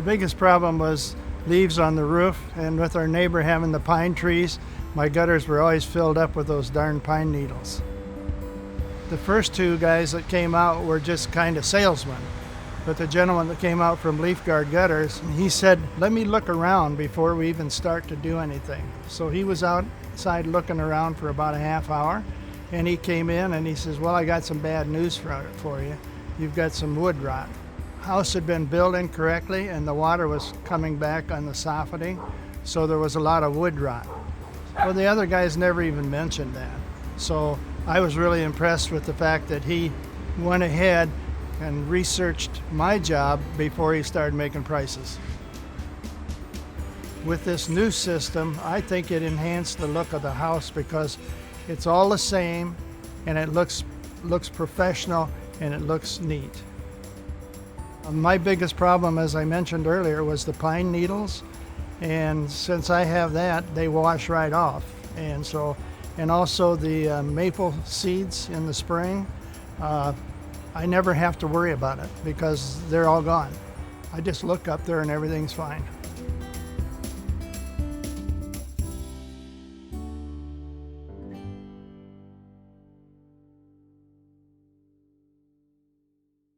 biggest problem was leaves on the roof, and with our neighbor having the pine trees, my gutters were always filled up with those darn pine needles. The first two guys that came out were just kind of salesmen, but the gentleman that came out from LeafGuard Gutters, he said, let me look around before we even start to do anything. So he was outside looking around for about a half hour, and he came in and he says, well, I got some bad news for you. You've got some wood rot. House had been built incorrectly and the water was coming back on the soffitting, so there was a lot of wood rot. Well, the other guys never even mentioned that. So I was really impressed with the fact that he went ahead and researched my job before he started making prices. With this new system, I think it enhanced the look of the house because it's all the same and it looks professional and it looks neat. My biggest problem, as I mentioned earlier, was the pine needles, and since I have that, they wash right off. And also the maple seeds in the spring, I never have to worry about it because they're all gone. I just look up there and everything's fine.